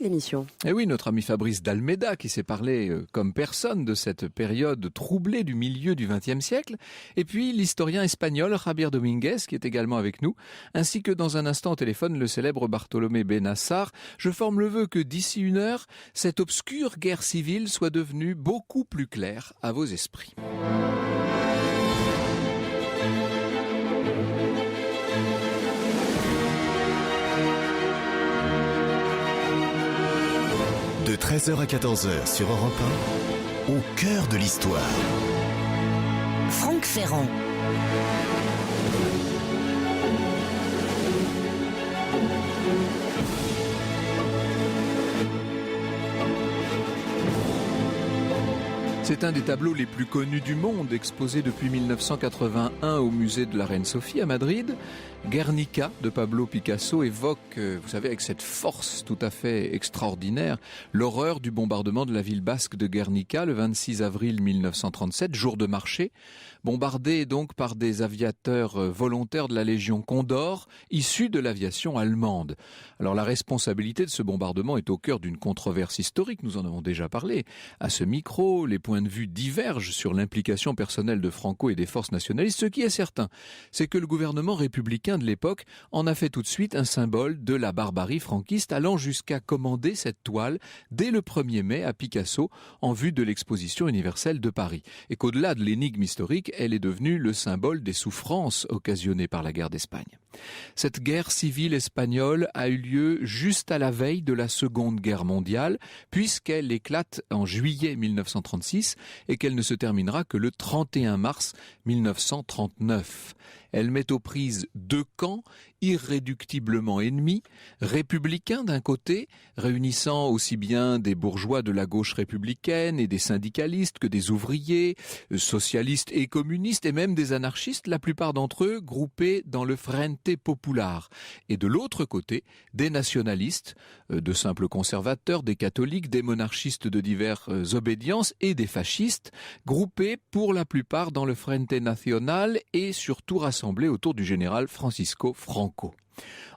l'émission. Et oui, notre ami Fabrice d'Almeida qui s'est parlé comme personne de cette période troublée du milieu du XXe siècle. Et puis l'historien espagnol Javier Dominguez qui est également avec nous. Ainsi que dans un instant au téléphone le célèbre Bartolomé Benassar. Je forme le vœu que d'ici une heure, cette obscure guerre civile soit devenue beaucoup plus claire à vos esprits. De 13h à 14h sur Europe 1, au cœur de l'histoire. Franck Ferrand. C'est un des tableaux les plus connus du monde, exposé depuis 1981 au musée de la Reine Sophie à Madrid. Guernica de Pablo Picasso évoque, vous savez, avec cette force tout à fait extraordinaire, l'horreur du bombardement de la ville basque de Guernica le 26 avril 1937, jour de marché, bombardé donc par des aviateurs volontaires de la Légion Condor, issus de l'aviation allemande. Alors la responsabilité de ce bombardement est au cœur d'une controverse historique, nous en avons déjà parlé. À ce micro, les points de vue divergent sur l'implication personnelle de Franco et des forces nationalistes. Ce qui est certain, c'est que le gouvernement républicain de l'époque en a fait tout de suite un symbole de la barbarie franquiste, allant jusqu'à commander cette toile dès le 1er mai à Picasso en vue de l'exposition universelle de Paris. Et qu'au-delà de l'énigme historique, elle est devenue le symbole des souffrances occasionnées par la guerre d'Espagne. Cette guerre civile espagnole a eu lieu juste à la veille de la Seconde Guerre mondiale, puisqu'elle éclate en juillet 1936 et qu'elle ne se terminera que le 31 mars 1939. Elle met aux prises deux camps irréductiblement ennemis, républicains d'un côté, réunissant aussi bien des bourgeois de la gauche républicaine et des syndicalistes que des ouvriers, socialistes et communistes et même des anarchistes, la plupart d'entre eux groupés dans le Frente Popular. Et de l'autre côté, des nationalistes, de simples conservateurs, des catholiques, des monarchistes de diverses obédiences et des fascistes, groupés pour la plupart dans le Frente Nacional et surtout rassemblés autour du général Francisco Franco.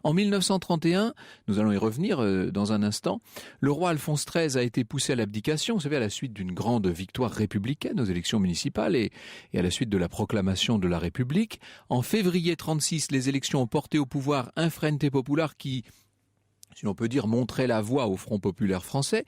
En 1931, nous allons y revenir dans un instant, le roi Alphonse XIII a été poussé à l'abdication, vous savez, à la suite d'une grande victoire républicaine aux élections municipales et à la suite de la proclamation de la République. En février 1936, les élections ont porté au pouvoir un Frente Popular qui, si l'on peut dire, montrait la voie au Front populaire français.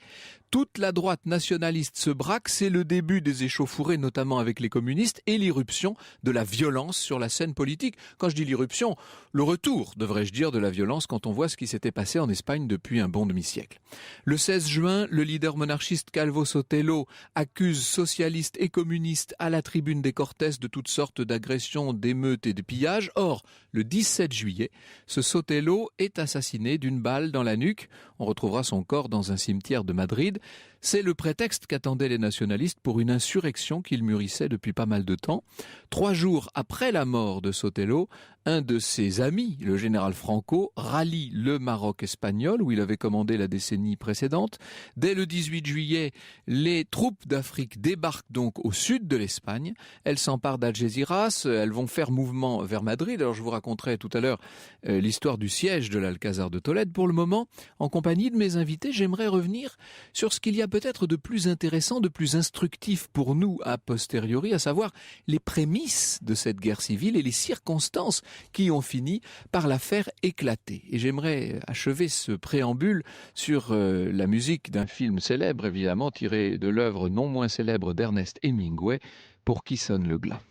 Toute la droite nationaliste se braque, c'est le début des échauffourées, notamment avec les communistes, et l'irruption de la violence sur la scène politique. Quand je dis l'irruption, le retour, devrais-je dire, de la violence quand on voit ce qui s'était passé en Espagne depuis un bon demi-siècle. Le 16 juin, le leader monarchiste Calvo Sotelo accuse socialistes et communistes à la tribune des Cortés de toutes sortes d'agressions, d'émeutes et de pillages. Or, le 17 juillet, ce Sotelo est assassiné d'une balle dans la nuque. On retrouvera son corps dans un cimetière de Madrid. C'est le prétexte qu'attendaient les nationalistes pour une insurrection qu'ils mûrissaient depuis pas mal de temps. 3 jours après la mort de Sotelo, un de ses amis, le général Franco, rallie le Maroc espagnol où il avait commandé la décennie précédente. Dès le 18 juillet, les troupes d'Afrique débarquent donc au sud de l'Espagne. Elles s'emparent d'Algeciras, elles vont faire mouvement vers Madrid. Alors je vous raconterai tout à l'heure l'histoire du siège de l'Alcazar de Tolède. Pour le moment, en compagnie de mes invités, j'aimerais revenir sur ce qu'il y a peut-être de plus intéressant, de plus instructif pour nous a posteriori, à savoir les prémices de cette guerre civile et les circonstances qui ont fini par la faire éclater. Et j'aimerais achever ce préambule sur la musique d'un film célèbre, évidemment, tiré de l'œuvre non moins célèbre d'Ernest Hemingway, Pour qui sonne le glas.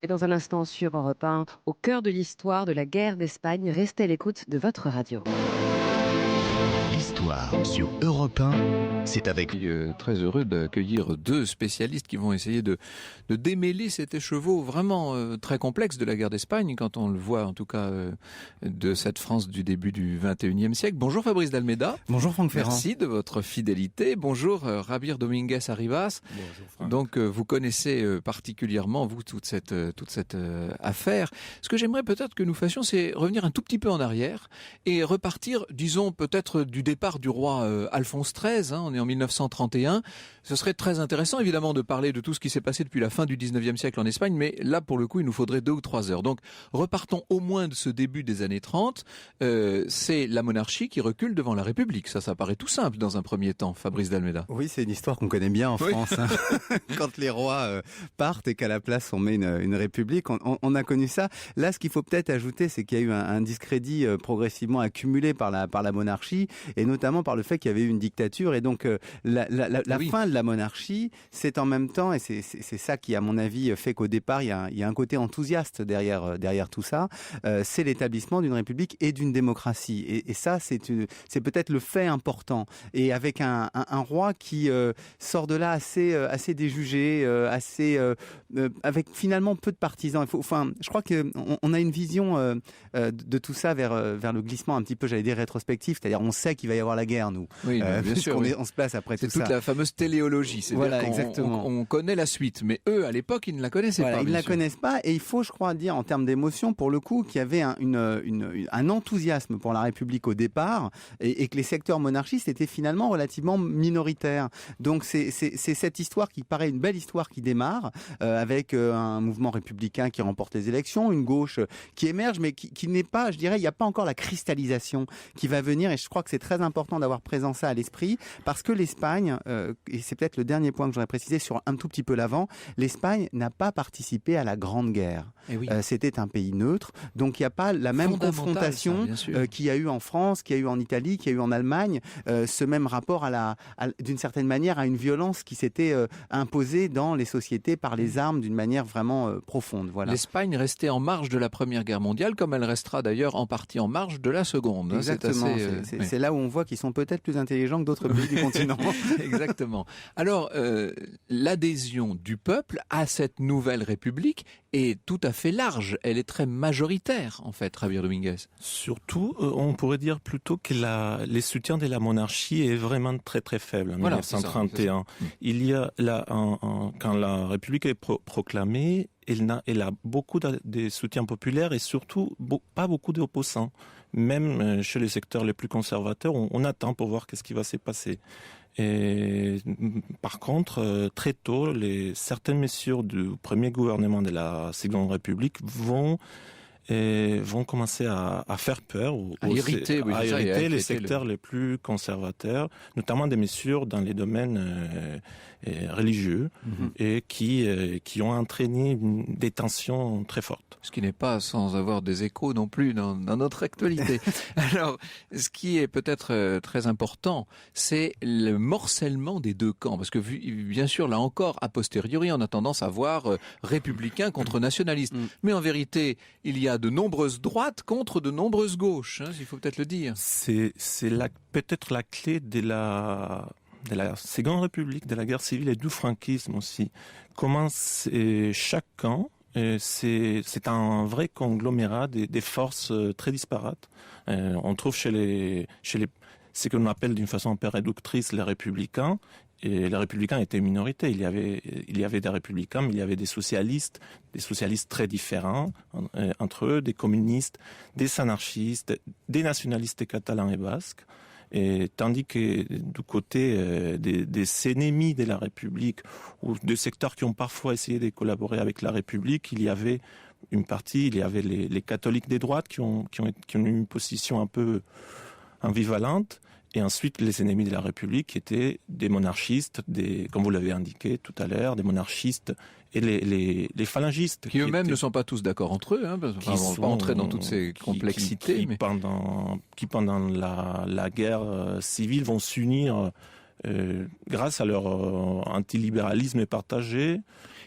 Et dans un instant sur Europe 1, au cœur de l'histoire de la guerre d'Espagne, restez à l'écoute de votre radio. L'histoire sur Europe Europe 1, c'est avec... Je suis très heureux d'accueillir deux spécialistes qui vont essayer de démêler cet écheveau vraiment très complexe de la guerre d'Espagne, quand on le voit en tout cas de cette France du début du XXIe siècle. Bonjour Fabrice d'Almeida. Bonjour Franck Ferrand. Merci de votre fidélité. Bonjour Javier Dominguez Arribas. Bonjour Franck. Donc vous connaissez particulièrement vous toute cette affaire. Ce que j'aimerais peut-être que nous fassions, c'est revenir un tout petit peu en arrière et repartir, disons peut-être du départ du roi Alphonse XIII. On est en 1931. Ce serait très intéressant évidemment de parler de tout ce qui s'est passé depuis la fin du XIXe siècle en Espagne, mais là pour le coup il nous faudrait 2 ou 3 heures. Donc repartons au moins de ce début des années 30. C'est la monarchie qui recule devant la République. Ça paraît tout simple dans un premier temps, Fabrice d'Almeida. Oui, c'est une histoire qu'on connaît bien en France. Hein. Quand les rois partent et qu'à la place on met une république, on a connu ça. Là, ce qu'il faut peut-être ajouter, c'est qu'il y a eu un discrédit progressivement accumulé par la monarchie, et notamment par le fait qu'il y avait eu une dictature. Et donc la fin de la monarchie, c'est en même temps, et c'est ça qui, à mon avis, fait qu'au départ, il y a un côté enthousiaste derrière tout ça, c'est l'établissement d'une république et d'une démocratie. Et ça, c'est peut-être le fait important. Et avec un roi qui sort de là assez déjugé, avec finalement peu de partisans. Je crois qu'on a une vision de tout ça vers le glissement un petit peu, j'allais dire, rétrospectif. C'est-à-dire, on sait qu'il va y avoir la guerre, nous. Oui, bien sûr. On se place après tout ça. C'est toute la fameuse téléologie. Voilà, exactement. On connaît la suite, mais eux, à l'époque, ils ne la connaissaient pas. Ils ne la connaissent pas, et il faut, je crois, dire en termes d'émotion, pour le coup, qu'il y avait un enthousiasme pour la République au départ, et que les secteurs monarchistes étaient finalement relativement minoritaires. Donc c'est cette histoire qui paraît une belle histoire qui démarre, avec un mouvement républicain qui remporte les élections, une gauche qui émerge, mais qui n'est pas, je dirais, il n'y a pas encore la cristallisation qui va venir, et je crois que c'est très important d'avoir présent ça à l'esprit, parce que l'Espagne, et c'est peut-être le dernier point que j'aurais précisé sur un tout petit peu l'avant, l'Espagne n'a pas participé à la Grande Guerre. Oui. C'était un pays neutre, donc il n'y a pas la même confrontation qu'il y a eu en France, qu'il y a eu en Italie, qu'il y a eu en Allemagne, ce même rapport d'une certaine manière à une violence qui s'était imposée dans les sociétés par les armes d'une manière vraiment profonde. Voilà. L'Espagne restait en marge de la Première Guerre mondiale, comme elle restera d'ailleurs en partie en marge de la Seconde. Exactement, c'est là où on voit qu'ils sont peut-être plus intelligents que d'autres pays du continent. Exactement. Alors, l'adhésion du peuple à cette nouvelle République est tout à fait large. Elle est très majoritaire, en fait, Javier Dominguez. Surtout, on pourrait dire plutôt que les soutiens de la monarchie est vraiment très très faible en 1931. C'est ça. Il y a quand la République est proclamée, elle a beaucoup de soutiens populaires et surtout pas beaucoup d'opposants. Même chez les secteurs les plus conservateurs, on attend pour voir qu'est-ce qui va se passer. Et par contre, très tôt, certaines mesures du premier gouvernement de la Seconde République vont commencer à faire peur, à irriter les secteurs les plus conservateurs, notamment des mesures dans les domaines religieux, et qui ont entraîné des tensions très fortes. Ce qui n'est pas sans avoir des échos non plus dans notre actualité. Alors, ce qui est peut-être très important, c'est le morcellement des deux camps. Parce que bien sûr, là encore, a posteriori, on a tendance à voir républicains contre nationalistes. Mais en vérité, il y a de nombreuses droites contre de nombreuses gauches, il faut peut-être le dire. C'est peut-être la clé de la Seconde République, de la guerre civile et du franquisme aussi. Comment chaque camp, c'est un vrai conglomérat des forces très disparates. On trouve chez ce qu'on appelle d'une façon un peu réductrice les républicains. Et les républicains étaient une minorité. Il y avait des républicains, mais il y avait des socialistes très différents entre eux, des communistes, des anarchistes, des nationalistes catalans et basques. Et tandis que du côté des ennemis de la République, ou des secteurs qui ont parfois essayé de collaborer avec la République, il y avait les catholiques des droites qui ont eu une position un peu ambivalente. Et ensuite, les ennemis de la République qui étaient des monarchistes, comme vous l'avez indiqué tout à l'heure, des monarchistes et les phalangistes. Qui eux-mêmes ne sont pas tous d'accord entre eux, on ne va pas entrer dans toutes ces complexités. Qui pendant la guerre civile vont s'unir grâce à leur antilibéralisme partagé.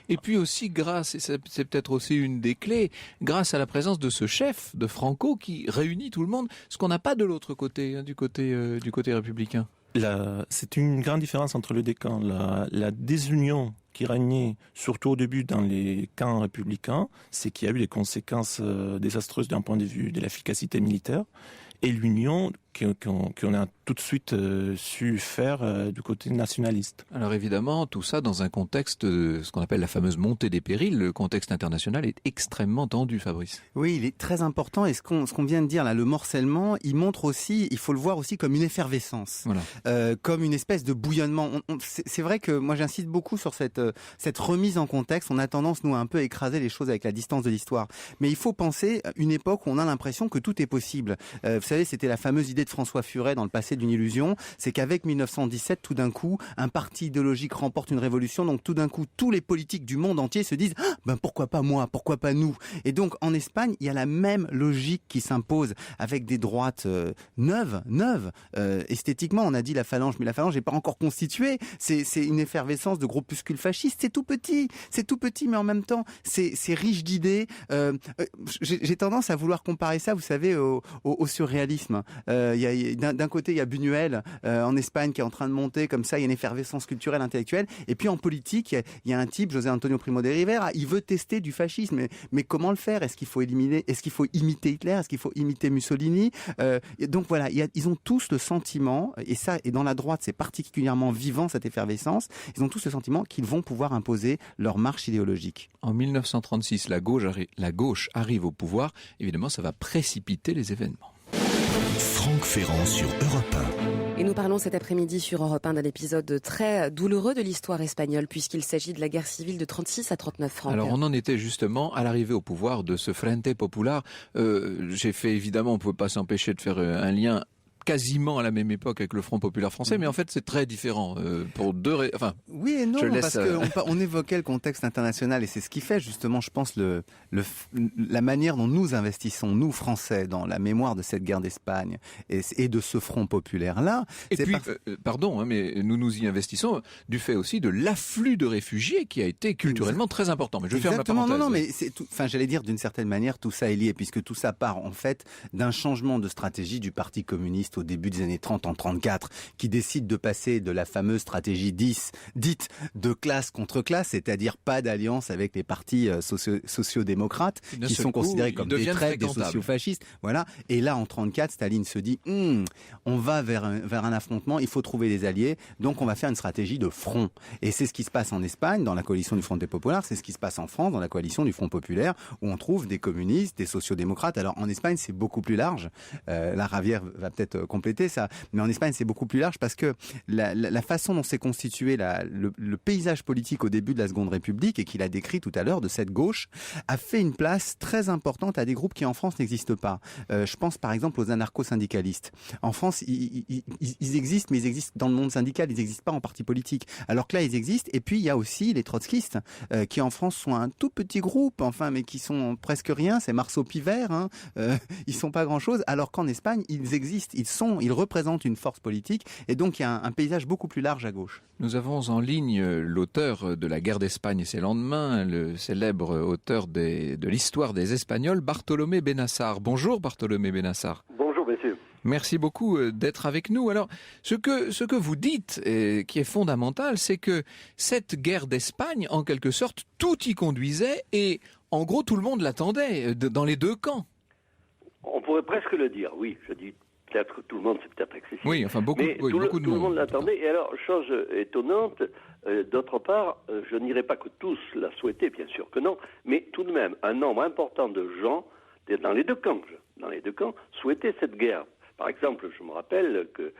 Et puis aussi grâce, et c'est peut-être aussi une des clés, grâce à la présence de ce chef, de Franco, qui réunit tout le monde, ce qu'on n'a pas de l'autre côté, du côté républicain. C'est une grande différence entre les deux camps. La désunion qui régnait, surtout au début dans les camps républicains, c'est qu'il y a eu des conséquences désastreuses d'un point de vue de l'efficacité militaire, et l'union qu'on a tout de suite su faire du côté nationaliste. Alors évidemment, tout ça dans un contexte, ce qu'on appelle la fameuse montée des périls, le contexte international est extrêmement tendu, Fabrice. Oui, il est très important, et ce qu'on vient de dire là, le morcellement, il montre aussi, il faut le voir aussi comme une effervescence, voilà. comme une espèce de bouillonnement. C'est vrai que moi j'insiste beaucoup sur cette remise en contexte. On a tendance, nous, à un peu écraser les choses avec la distance de l'histoire. Mais il faut penser une époque où on a l'impression que tout est possible. Vous savez, c'était la fameuse idée de François Furet dans Le passé d'une illusion, c'est qu'avec 1917, tout d'un coup, un parti idéologique remporte une révolution, donc tout d'un coup, tous les politiques du monde entier se disent « pourquoi pas moi, pourquoi pas nous ?» Et donc, en Espagne, il y a la même logique qui s'impose avec des droites neuves. Esthétiquement, on a dit la phalange, mais la phalange n'est pas encore constituée. C'est une effervescence de groupuscules fascistes. C'est tout petit, mais en même temps, c'est riche d'idées. J'ai tendance à vouloir comparer ça, vous savez, au surréalisme. D'un côté, il y a Buñuel en Espagne qui est en train de monter comme ça, il y a une effervescence culturelle, intellectuelle. Et puis en politique, il y a un type, José Antonio Primo de Rivera, il veut tester du fascisme. Mais comment le faire ? Est-ce qu'il faut imiter Hitler ? Est-ce qu'il faut imiter Mussolini ? Donc voilà, ils ont tous le sentiment, et dans la droite, c'est particulièrement vivant cette effervescence, ils ont tous le sentiment qu'ils vont pouvoir imposer leur marche idéologique. En 1936, la gauche arrive au pouvoir. Évidemment, ça va précipiter les événements. Franck Ferrand sur Europe 1. Et nous parlons cet après-midi sur Europe 1 d'un épisode très douloureux de l'histoire espagnole, puisqu'il s'agit de la guerre civile de 36 à 39 francs. Alors on en était justement à l'arrivée au pouvoir de ce Frente Popular. J'ai fait évidemment, on ne pouvait pas s'empêcher de faire un lien quasiment à la même époque avec le Front populaire français, mais en fait c'est très différent pour deux. Enfin, oui et non, parce qu'on évoquait le contexte international, et c'est ce qui fait justement, je pense, la manière dont nous investissons, nous Français, dans la mémoire de cette guerre d'Espagne et de ce Front populaire là. Et puis, pardon, mais nous y investissons du fait aussi de l'afflux de réfugiés qui a été culturellement très important. Mais je ferme la parenthèse. Non, mais c'est tout. Enfin, j'allais dire d'une certaine manière, tout ça est lié, puisque tout ça part en fait d'un changement de stratégie du Parti communiste au début des années 30, en 34, qui décide de passer de la fameuse stratégie dite de classe contre classe, c'est-à-dire pas d'alliance avec les partis sociodémocrates, qui sont considérés comme des traîtres, des sociofascistes. Voilà. Et là, en 34, Staline se dit, on va vers un affrontement, il faut trouver des alliés, donc on va faire une stratégie de front. Et c'est ce qui se passe en Espagne, dans la coalition du Front populaire, c'est ce qui se passe en France, dans la coalition du Front populaire, où on trouve des communistes, des sociodémocrates. Alors en Espagne, c'est beaucoup plus large. La Ravière va peut-être compléter ça, mais en Espagne, c'est beaucoup plus large parce que la façon dont s'est constitué le paysage politique au début de la Seconde République, et qu'il a décrit tout à l'heure, de cette gauche, a fait une place très importante à des groupes qui en France n'existent pas. Je pense par exemple aux anarcho-syndicalistes. En France, ils existent, mais ils existent dans le monde syndical, ils n'existent pas en parti politique. Alors que là, ils existent. Et puis, il y a aussi les trotskistes, qui en France sont un tout petit groupe, enfin, mais qui sont presque rien. C'est Marceau Pivert, hein. Ils sont pas grand-chose. Alors qu'en Espagne, ils existent, ils représentent une force politique. Et donc, il y a un paysage beaucoup plus large à gauche. Nous avons en ligne l'auteur de La guerre d'Espagne et ses lendemains, le célèbre auteur de l'histoire des Espagnols, Bartolomé Benassar. Bonjour Bartolomé Benassar. Bonjour messieurs. Merci beaucoup d'être avec nous. Alors, ce que vous dites, qui est fondamental, c'est que cette guerre d'Espagne, en quelque sorte, tout y conduisait et, en gros, tout le monde l'attendait dans les deux camps. On pourrait presque le dire, oui. Je dis peut-être que tout le monde, c'est peut-être excessif. Oui, enfin beaucoup, mais beaucoup de tout le monde l'attendait. Et alors, chose étonnante, d'autre part, je n'irai pas que tous la souhaitaient, bien sûr que non, mais tout de même, un nombre important de gens, dans les deux camps, souhaitaient cette guerre. Par exemple, je me rappelle que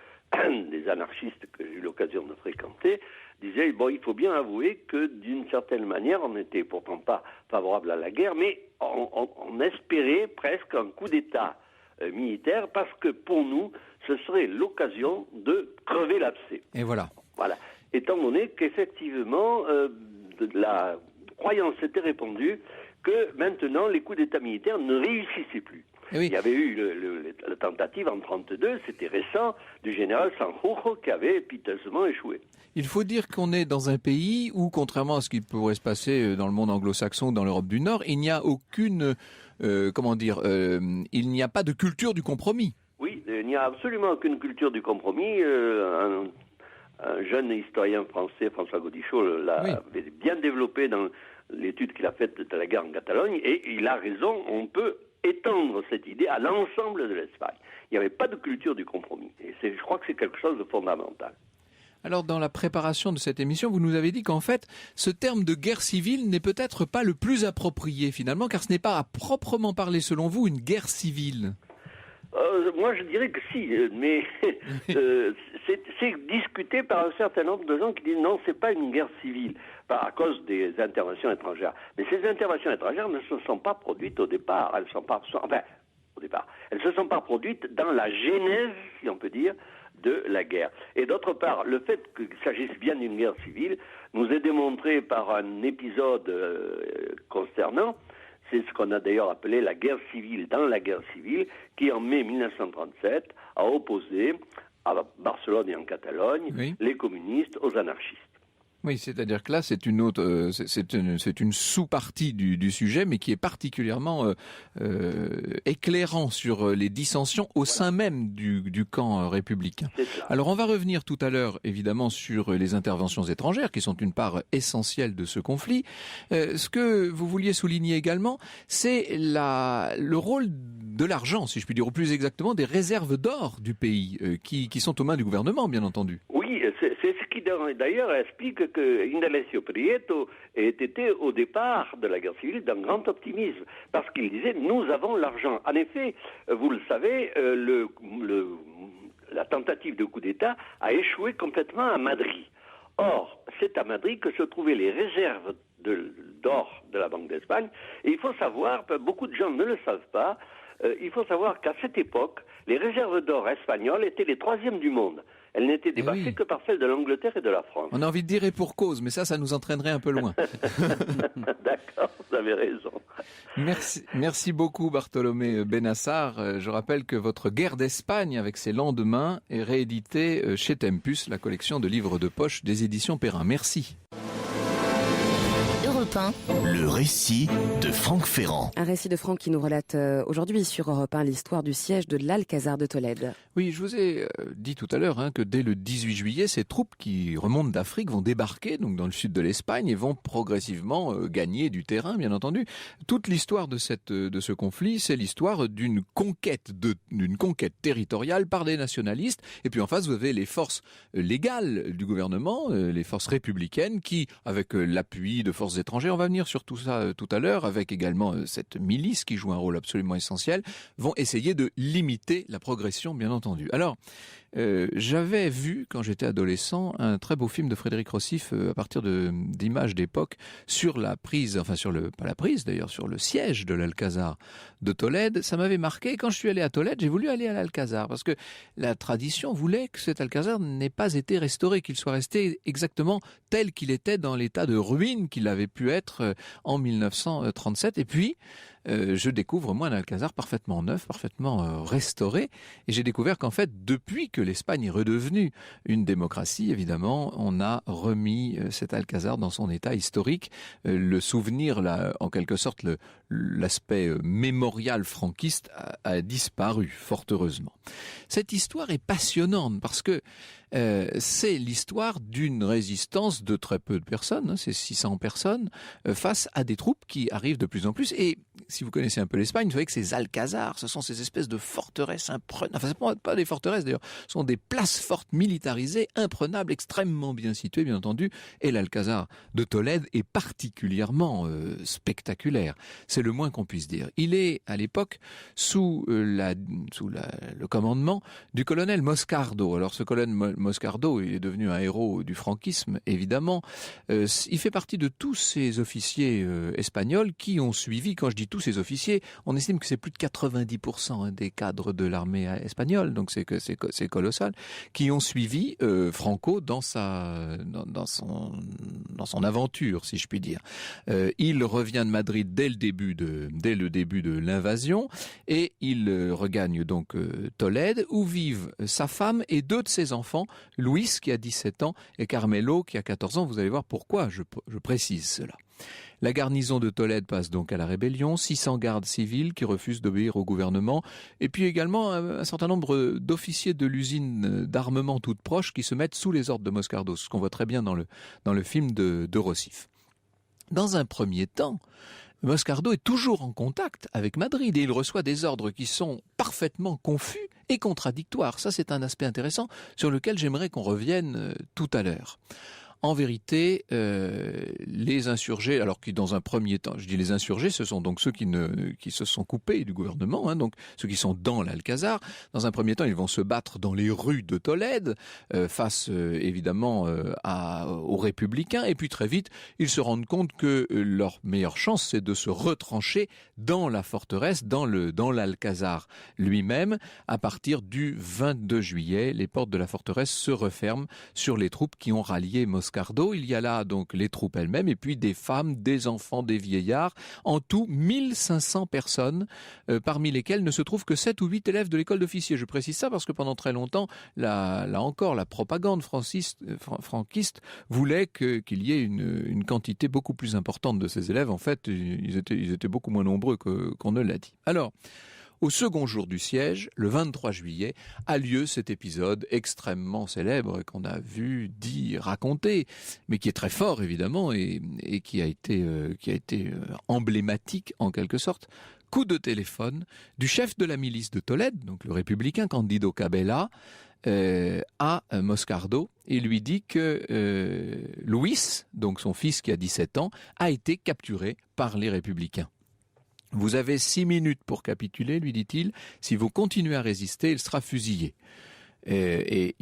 des anarchistes que j'ai eu l'occasion de fréquenter disaient, il faut bien avouer que d'une certaine manière, on n'était pourtant pas favorable à la guerre, mais on espérait presque un coup d'État militaire, parce que pour nous, ce serait l'occasion de crever l'abcès. Et voilà. Voilà. Étant donné qu'effectivement, la croyance s'était répandue que maintenant, les coups d'État militaires ne réussissaient plus. Oui. Il y avait eu la tentative en 1932, c'était récent, du général Sanjurjo qui avait piteusement échoué. Il faut dire qu'on est dans un pays où, contrairement à ce qui pourrait se passer dans le monde anglo-saxon ou dans l'Europe du Nord, il n'y a aucune, il n'y a pas de culture du compromis. Oui, il n'y a absolument aucune culture du compromis. Un jeune historien français, François Gaudichaud, l'a bien développé dans l'étude qu'il a faite de la guerre en Catalogne, et il a raison, on peut étendre cette idée à l'ensemble de l'Espagne. Il n'y avait pas de culture du compromis, et je crois que c'est quelque chose de fondamental. Alors, dans la préparation de cette émission, vous nous avez dit qu'en fait, ce terme de guerre civile n'est peut-être pas le plus approprié finalement, car ce n'est pas à proprement parler, selon vous, une guerre civile. Moi, je dirais que si, mais c'est discuté par un certain nombre de gens qui disent non, c'est pas une guerre civile, à cause des interventions étrangères. Mais ces interventions étrangères ne se sont pas produites au départ. Elles se sont pas produites dans la genèse, si on peut dire, de la guerre. Et d'autre part, le fait qu'il s'agisse bien d'une guerre civile nous est démontré par un épisode consternant. C'est ce qu'on a d'ailleurs appelé la guerre civile dans la guerre civile, qui en mai 1937 a opposé à Barcelone et en Catalogne les communistes aux anarchistes. Oui, c'est-à-dire que là, c'est une autre, c'est une sous-partie du sujet, mais qui est particulièrement éclairant sur les dissensions au sein même du camp républicain. Alors, on va revenir tout à l'heure, évidemment, sur les interventions étrangères, qui sont une part essentielle de ce conflit. Ce que vous vouliez souligner également, c'est le rôle de l'argent, si je puis dire, ou plus exactement, des réserves d'or du pays, qui sont aux mains du gouvernement, bien entendu. Oui, c'est ce qui d'ailleurs explique que Indalecio Prieto était au départ de la guerre civile d'un grand optimisme, parce qu'il disait « nous avons l'argent ». En effet, vous le savez, la tentative de coup d'État a échoué complètement à Madrid. Or, c'est à Madrid que se trouvaient les réserves d'or de la Banque d'Espagne, et il faut savoir, beaucoup de gens ne le savent pas, il faut savoir qu'à cette époque, les réserves d'or espagnoles étaient les troisièmes du monde. Elles n'étaient dépassées que par celles de l'Angleterre et de la France. On a envie de dire et pour cause, mais ça nous entraînerait un peu loin. D'accord, vous avez raison. Merci beaucoup Bartolomé Benassar. Je rappelle que votre Guerre d'Espagne avec ses lendemains est rééditée chez Tempus, la collection de livres de poche des éditions Perrin. Merci. Le récit de Franck Ferrand. Un récit de Franck qui nous relate aujourd'hui sur Europe 1 l'histoire du siège de l'Alcazar de Tolède. Oui, je vous ai dit tout à l'heure que dès le 18 juillet, ces troupes qui remontent d'Afrique vont débarquer donc dans le sud de l'Espagne et vont progressivement gagner du terrain, bien entendu. Toute l'histoire de ce conflit, c'est l'histoire d'une conquête territoriale par des nationalistes. Et puis en face, vous avez les forces légales du gouvernement, les forces républicaines qui, avec l'appui de forces étrangères, on va venir sur tout ça tout à l'heure, avec également cette milice qui joue un rôle absolument essentiel, vont essayer de limiter la progression, bien entendu. Alors, j'avais vu, quand j'étais adolescent, un très beau film de Frédéric Rossif à partir d'images d'époque sur la prise, enfin pas la prise d'ailleurs, sur le siège de l'Alcazar de Tolède. Ça m'avait marqué. Quand je suis allé à Tolède, j'ai voulu aller à l'Alcazar parce que la tradition voulait que cet Alcazar n'ait pas été restauré, qu'il soit resté exactement tel qu'il était dans l'état de ruine qu'il avait pu être en 1937. Et puis, je découvre moi un Alcazar parfaitement neuf, parfaitement restauré, et j'ai découvert qu'en fait depuis que l'Espagne est redevenue une démocratie, évidemment, on a remis cet Alcazar dans son état historique. Le souvenir, en quelque sorte, l'aspect mémorial franquiste a disparu, fort heureusement. Cette histoire est passionnante parce que c'est l'histoire d'une résistance de très peu de personnes, c'est 600 personnes, face à des troupes qui arrivent de plus en plus. Et si vous connaissez un peu l'Espagne, vous savez que ces alcazars, ce sont ces espèces de forteresses imprenables. Enfin, ce ne sont pas des forteresses d'ailleurs, ce sont des places fortes militarisées, imprenables, extrêmement bien situées, bien entendu. Et l'Alcazar de Tolède est particulièrement spectaculaire. C'est le moins qu'on puisse dire. Il est à l'époque sous le commandement du colonel Moscardo. Alors ce colonel Moscardo, il est devenu un héros du franquisme, évidemment. Il fait partie de tous ces officiers espagnols qui ont suivi, quand je dis tous ces officiers, on estime que c'est plus de 90% des cadres de l'armée espagnole, donc c'est colossal, qui ont suivi Franco dans son aventure, si je puis dire. Il revient de Madrid dès le début de l'invasion et il regagne donc Tolède, où vivent sa femme et 2 de ses enfants, Luis qui a 17 ans et Carmelo qui a 14 ans. Vous allez voir pourquoi je précise cela. La garnison de Tolède passe donc à la rébellion, 600 gardes civils qui refusent d'obéir au gouvernement, et puis également un certain nombre d'officiers de l'usine d'armement toute proche qui se mettent sous les ordres de Moscardo, ce qu'on voit très bien dans le film de Rossif. Dans un premier temps, Moscardo est toujours en contact avec Madrid et il reçoit des ordres qui sont parfaitement confus et contradictoires. Ça, c'est un aspect intéressant sur lequel j'aimerais qu'on revienne tout à l'heure. En vérité, les insurgés, alors qui dans un premier temps, je dis les insurgés, ce sont donc ceux qui se sont coupés du gouvernement, donc ceux qui sont dans l'Alcazar. Dans un premier temps, ils vont se battre dans les rues de Tolède, face évidemment aux républicains, et puis très vite, ils se rendent compte que leur meilleure chance, c'est de se retrancher dans la forteresse, dans l'Alcazar lui-même. À partir du 22 juillet, les portes de la forteresse se referment sur les troupes qui ont rallié Moscardo. Il y a là donc les troupes elles-mêmes et puis des femmes, des enfants, des vieillards. En tout, 1500 personnes, parmi lesquelles ne se trouvent que 7 ou 8 élèves de l'école d'officiers. Je précise ça parce que pendant très longtemps, là encore, la propagande franquiste voulait qu'il y ait une quantité beaucoup plus importante de ces élèves. En fait, ils étaient beaucoup moins nombreux qu'on ne l'a dit. Alors, au second jour du siège, le 23 juillet, a lieu cet épisode extrêmement célèbre qu'on a vu, dit, raconté, mais qui est très fort évidemment et qui a été emblématique en quelque sorte. Coup de téléphone du chef de la milice de Tolède, donc le républicain Candido Cabella, à Moscardo et lui dit que Luis, donc son fils qui a 17 ans, a été capturé par les républicains. Vous avez 6 minutes pour capituler, lui dit-il. Si vous continuez à résister, il sera fusillé. Et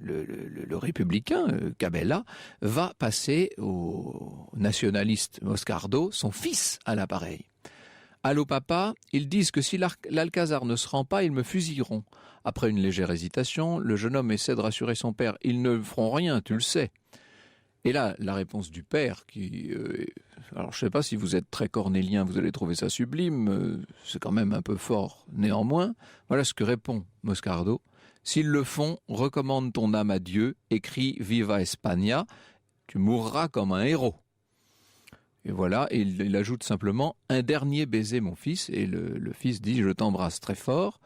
le républicain, Cabella, va passer au nationaliste Moscardo, son fils, à l'appareil. Allô papa, ils disent que si l'Alcazar ne se rend pas, ils me fusilleront. Après une légère hésitation, le jeune homme essaie de rassurer son père. Ils ne feront rien, tu le sais. Et là, la réponse du père, alors je ne sais pas si vous êtes très cornélien, vous allez trouver ça sublime, c'est quand même un peu fort néanmoins. Voilà ce que répond Moscardo. S'ils le font, recommande ton âme à Dieu, écris Viva España, tu mourras comme un héros. Et voilà, et il ajoute simplement un dernier baiser mon fils, et le fils dit je t'embrasse très fort.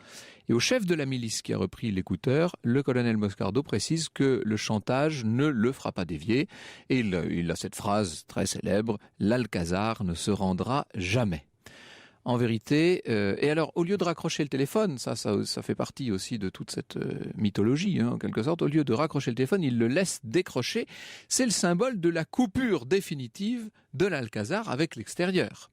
Et au chef de la milice qui a repris l'écouteur, le colonel Moscardo précise que le chantage ne le fera pas dévier. Et il a cette phrase très célèbre, l'Alcazar ne se rendra jamais. En vérité, et alors au lieu de raccrocher le téléphone, ça fait partie aussi de toute cette mythologie, en quelque sorte, au lieu de raccrocher le téléphone, il le laisse décrocher. C'est le symbole de la coupure définitive de l'Alcazar avec l'extérieur.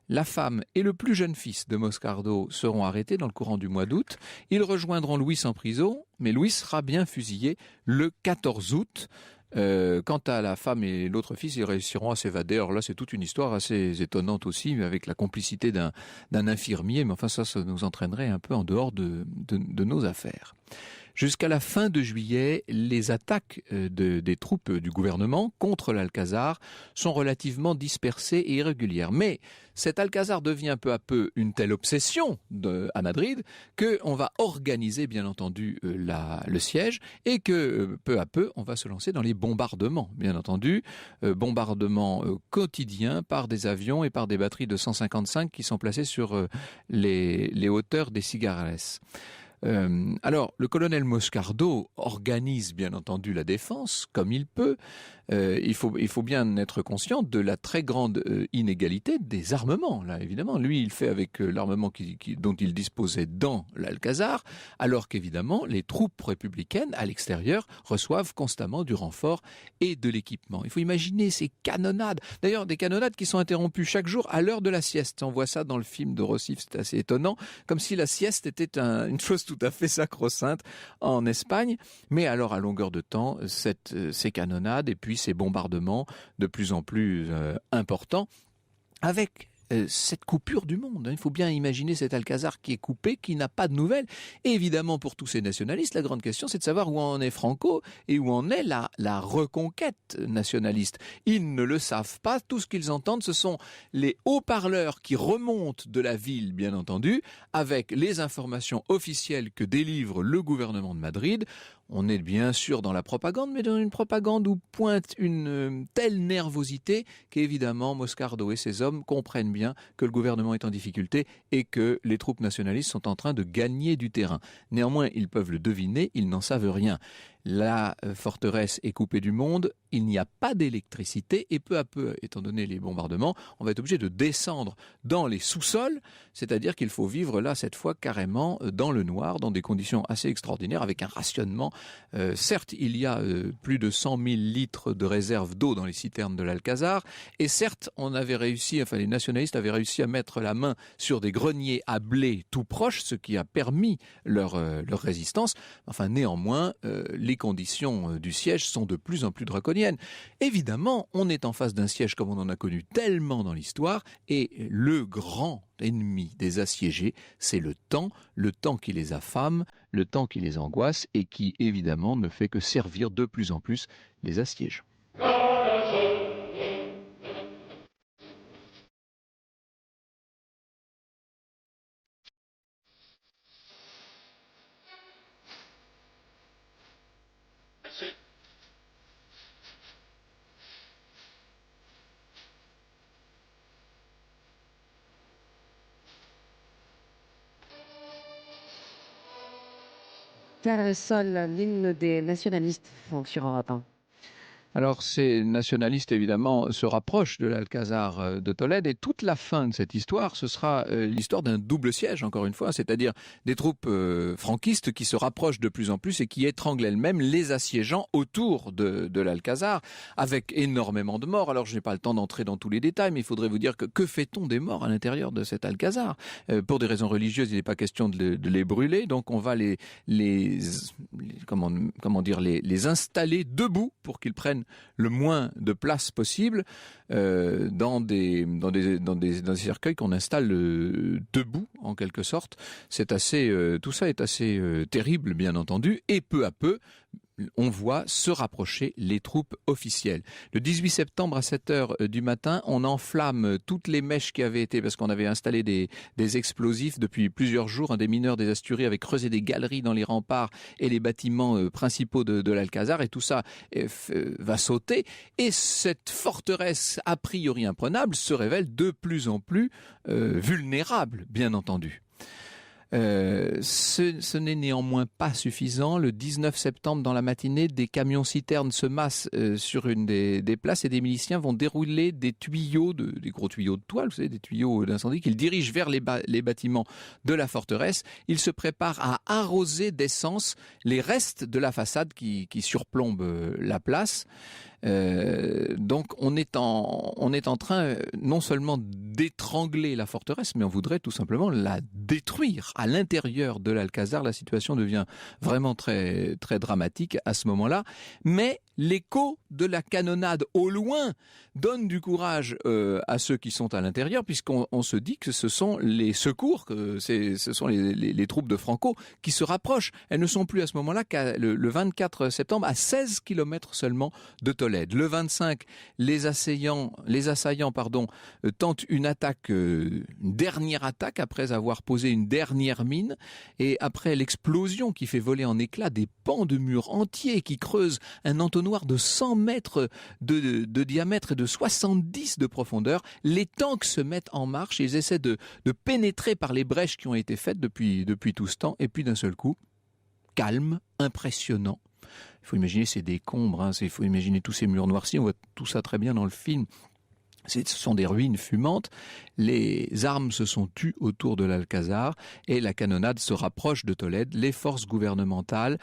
La femme et le plus jeune fils de Moscardo seront arrêtés dans le courant du mois d'août. Ils rejoindront Luis en prison, mais Luis sera bien fusillé le 14 août. Quant à la femme et l'autre fils, ils réussiront à s'évader. Alors là, c'est toute une histoire assez étonnante aussi, avec la complicité d'un infirmier. Mais enfin, ça nous entraînerait un peu en dehors de nos affaires. Jusqu'à la fin de juillet, les attaques des troupes du gouvernement contre l'Alcazar sont relativement dispersées et irrégulières. Mais cet Alcazar devient peu à peu une telle obsession à Madrid qu'on va organiser bien entendu le siège et que peu à peu on va se lancer dans les bombardements, bien entendu. Bombardements quotidiens par des avions et par des batteries de 155 qui sont placées sur les hauteurs des Cigarres. Alors, le colonel Moscardo organise bien entendu la défense comme il peut. Il faut bien être conscient de la très grande inégalité des armements. Là, évidemment, lui, il fait avec l'armement dont il disposait dans l'Alcazar, alors qu'évidemment, les troupes républicaines à l'extérieur reçoivent constamment du renfort et de l'équipement. Il faut imaginer ces canonnades. D'ailleurs, des canonnades qui sont interrompues chaque jour à l'heure de la sieste. On voit ça dans le film de Rossif, c'est assez étonnant, comme si la sieste était une chose tout à fait sacro-sainte en Espagne. Mais alors, à longueur de temps, ces canonnades et puis ces bombardements de plus en plus importants, avec cette coupure du monde. Il faut bien imaginer cet Alcazar qui est coupé, qui n'a pas de nouvelles. Et évidemment, pour tous ces nationalistes, la grande question, c'est de savoir où en est Franco et où en est la reconquête nationaliste. Ils ne le savent pas. Tout ce qu'ils entendent, ce sont les haut-parleurs qui remontent de la ville, bien entendu, avec les informations officielles que délivre le gouvernement de Madrid. On est bien sûr dans la propagande, mais dans une propagande où pointe une telle nervosité qu'évidemment Moscardo et ses hommes comprennent bien que le gouvernement est en difficulté et que les troupes nationalistes sont en train de gagner du terrain. Néanmoins, ils peuvent le deviner, ils n'en savent rien. La forteresse est coupée du monde, il n'y a pas d'électricité et peu à peu, étant donné les bombardements, on va être obligé de descendre dans les sous-sols, c'est-à-dire qu'il faut vivre là cette fois carrément dans le noir, dans des conditions assez extraordinaires, avec un rationnement. Certes, il y a plus de 100 000 litres de réserve d'eau dans les citernes de l'Alcazar, et certes, les nationalistes avaient réussi à mettre la main sur des greniers à blé tout proches, ce qui a permis leur résistance. Enfin, néanmoins, les conditions du siège sont de plus en plus draconiennes. Évidemment, on est en face d'un siège comme on en a connu tellement dans l'histoire, et le grand ennemi des assiégés, c'est le temps qui les affame, le temps qui les angoisse, et qui, évidemment, ne fait que servir de plus en plus les assièges. Quel seul l'hymne des nationalistes sur Europe 1. Alors, ces nationalistes, évidemment, se rapprochent de l'Alcazar de Tolède, et toute la fin de cette histoire, ce sera l'histoire d'un double siège, encore une fois, c'est-à-dire des troupes franquistes qui se rapprochent de plus en plus et qui étranglent elles-mêmes les assiégeants autour de l'Alcazar, avec énormément de morts. Alors, je n'ai pas le temps d'entrer dans tous les détails, mais il faudrait vous dire que fait-on des morts à l'intérieur de cet Alcazar ? Pour des raisons religieuses, il n'est pas question de les brûler, donc on va les installer debout pour qu'ils prennent le moins de place possible dans des cercueils qu'on installe debout en quelque sorte. Tout ça est assez terrible, bien entendu, et peu à peu on voit se rapprocher les troupes officielles. Le 18 septembre à 7h du matin, on enflamme toutes les mèches qui avaient été, parce qu'on avait installé des explosifs depuis plusieurs jours. Des mineurs des Asturies avaient creusé des galeries dans les remparts et les bâtiments principaux de l'Alcazar, et tout ça va sauter. Et cette forteresse a priori imprenable se révèle de plus en plus vulnérable, bien entendu. Ce n'est néanmoins pas suffisant. Le 19 septembre, dans la matinée, des camions-citernes se massent sur une des places, et des miliciens vont dérouler des tuyaux, des gros tuyaux de toile, vous savez, des tuyaux d'incendie, qu'ils dirigent vers les bâtiments de la forteresse. Ils se préparent à arroser d'essence les restes de la façade qui surplombe la place. Donc on est en train non seulement d'étrangler la forteresse, mais on voudrait tout simplement la détruire. À l'intérieur de l'Alcazar, la situation devient vraiment très, très dramatique à ce moment-là. Mais l'écho de la canonnade au loin donne du courage à ceux qui sont à l'intérieur, puisqu'on se dit que ce sont les secours, que ce sont les troupes de Franco qui se rapprochent. Elles ne sont plus à ce moment-là qu'à le 24 septembre, à 16 km seulement de Tolède. Le 25, les assaillants tentent une dernière attaque après avoir posé une dernière mine, et après l'explosion qui fait voler en éclats des pans de murs entiers qui creusent un entonnoir de 100 mètres de diamètre et de 70 de profondeur, les tanks se mettent en marche et ils essaient de pénétrer par les brèches qui ont été faites depuis tout ce temps, et puis d'un seul coup, calme, impressionnant. Il faut imaginer ces décombres, il faut imaginer tous ces murs noircis, on voit tout ça très bien dans le film. Ce sont des ruines fumantes, les armes se sont tues autour de l'Alcazar et la canonnade se rapproche de Tolède. Les forces gouvernementales,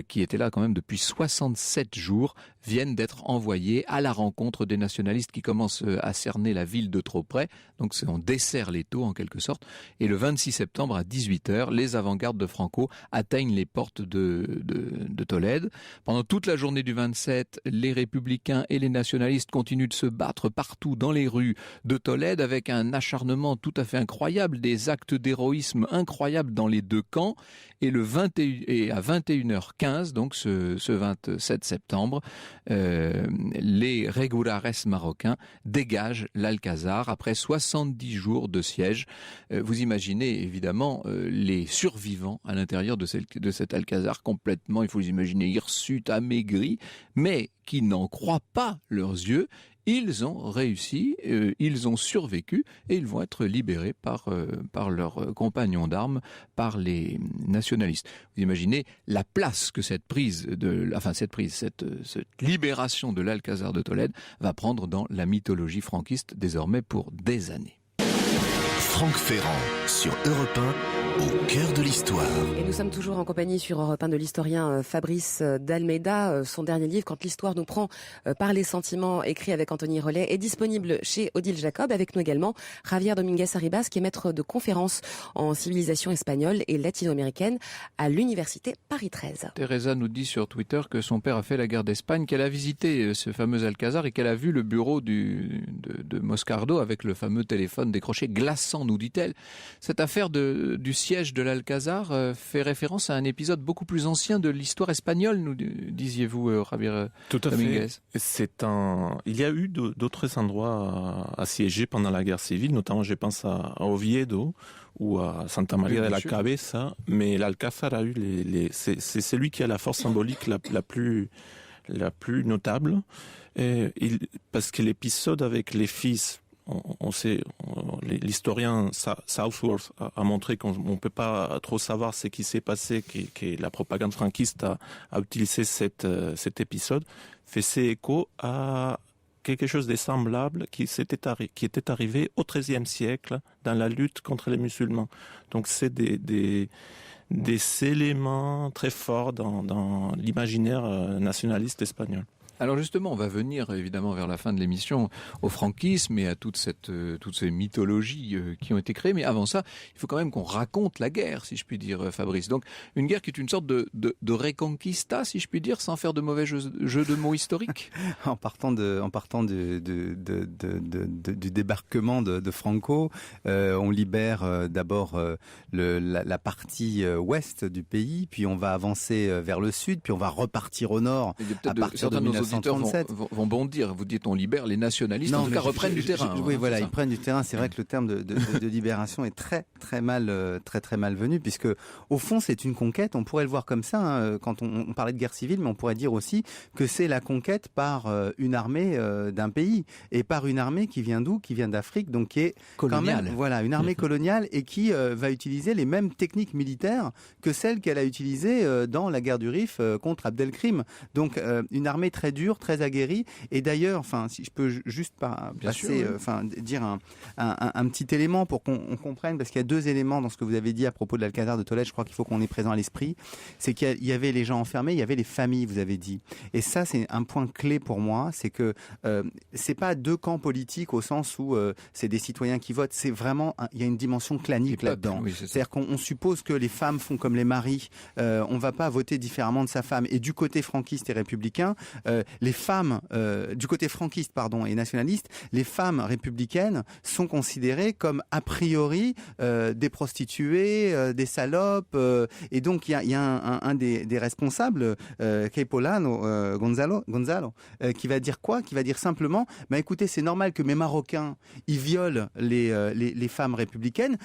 qui étaient là quand même depuis 67 jours, viennent d'être envoyées à la rencontre des nationalistes qui commencent à cerner la ville de trop près. Donc on dessert l'étau en quelque sorte. Et le 26 septembre à 18h, les avant-gardes de Franco atteignent les portes de Tolède. Pendant toute la journée du 27, les républicains et les nationalistes continuent de se battre partout dans les rues de Tolède avec un acharnement tout à fait incroyable, des actes d'héroïsme incroyables dans les deux camps. Et à 21h15, donc ce 27 septembre, les regulares marocains dégagent l'Alcazar après 70 jours de siège. Vous imaginez évidemment les survivants à l'intérieur de cet Alcazar complètement, il faut les imaginer hirsutes, amaigris, mais qui n'en croient pas leurs yeux. Ils ont réussi, ils ont survécu et ils vont être libérés par leurs compagnons d'armes, par les nationalistes. Vous imaginez la place que cette libération de l'Alcazar de Tolède va prendre dans la mythologie franquiste désormais pour des années. Franck Ferrand sur Europe 1, au cœur de l'histoire. Et nous sommes toujours en compagnie sur Europe 1 de l'historien Fabrice d'Almeida. Son dernier livre, Quand l'histoire nous prend par les sentiments, écrit avec Anthony Rollet, est disponible chez Odile Jacob. Avec nous également Javier Dominguez Arribas, qui est maître de conférences en civilisation espagnole et latino-américaine à l'université Paris 13. Teresa nous dit sur Twitter que son père a fait la guerre d'Espagne, qu'elle a visité ce fameux Alcazar et qu'elle a vu le bureau de Moscardo avec le fameux téléphone décroché glaçant, nous dit-elle. Cette affaire du siège de l'Alcazar fait référence à un épisode beaucoup plus ancien de l'histoire espagnole, nous disiez-vous, Javier Dominguez. Il y a eu d'autres endroits assiégés pendant la guerre civile, notamment je pense à Oviedo ou à Santa Maria de la Cabeza, mais l'Alcazar a eu c'est celui qui a la force symbolique la plus notable, parce que l'épisode avec les fils, on sait, l'historien Southworth a montré qu'on ne peut pas trop savoir ce qui s'est passé, que la propagande franquiste a utilisé cet épisode, faisait écho à quelque chose de semblable qui était arrivé au XIIIe siècle dans la lutte contre les musulmans. Donc c'est des éléments très forts dans l'imaginaire nationaliste espagnol. Alors justement, on va venir évidemment vers la fin de l'émission au franquisme et à toutes ces mythologies qui ont été créées. Mais avant ça, il faut quand même qu'on raconte la guerre, si je puis dire, Fabrice. Donc une guerre qui est une sorte de reconquista, si je puis dire, sans faire de mauvais jeu de mots historiques. En partant du débarquement de Franco, on libère d'abord la partie ouest du pays, puis on va avancer vers le sud, puis on va repartir au nord à partir de 1937. Vont bondir. Vous dites on libère les nationalistes, en tout cas reprennent du terrain. Oui, voilà, ils prennent du terrain. C'est vrai que le terme de libération est très mal venu, puisque au fond c'est une conquête. On pourrait le voir comme ça quand on parlait de guerre civile, mais on pourrait dire aussi que c'est la conquête par une armée d'un pays et par une armée qui vient d'où ? Qui vient d'Afrique, donc qui est coloniale. Quand même, voilà, une armée coloniale et qui va utiliser les mêmes techniques militaires que celles qu'elle a utilisées dans la guerre du Rif contre Abdelkrim. Donc une armée très dure, très aguerrie. Et d'ailleurs, si je peux juste dire un petit élément pour qu'on comprenne, parce qu'il y a deux éléments dans ce que vous avez dit à propos de l'Alcazar de Tolède, je crois qu'il faut qu'on ait présent à l'esprit, c'est qu'il y avait les gens enfermés, il y avait les familles, vous avez dit. Et ça, c'est un point clé pour moi, c'est que c'est pas deux camps politiques au sens où c'est des citoyens qui votent, c'est vraiment, il y a une dimension clanique là-dedans. Oui, c'est-à-dire qu'on suppose que les femmes font comme les maris, on va pas voter différemment de sa femme. Et du côté franquiste et républicain, les femmes, du côté franquiste et nationaliste, les femmes républicaines sont considérées comme a priori des prostituées, des salopes, et donc il y a un des responsables, Caipolano, Gonzalo, qui va dire quoi ? Qui va dire simplement, écoutez, c'est normal que mes Marocains ils violent les femmes républicaines,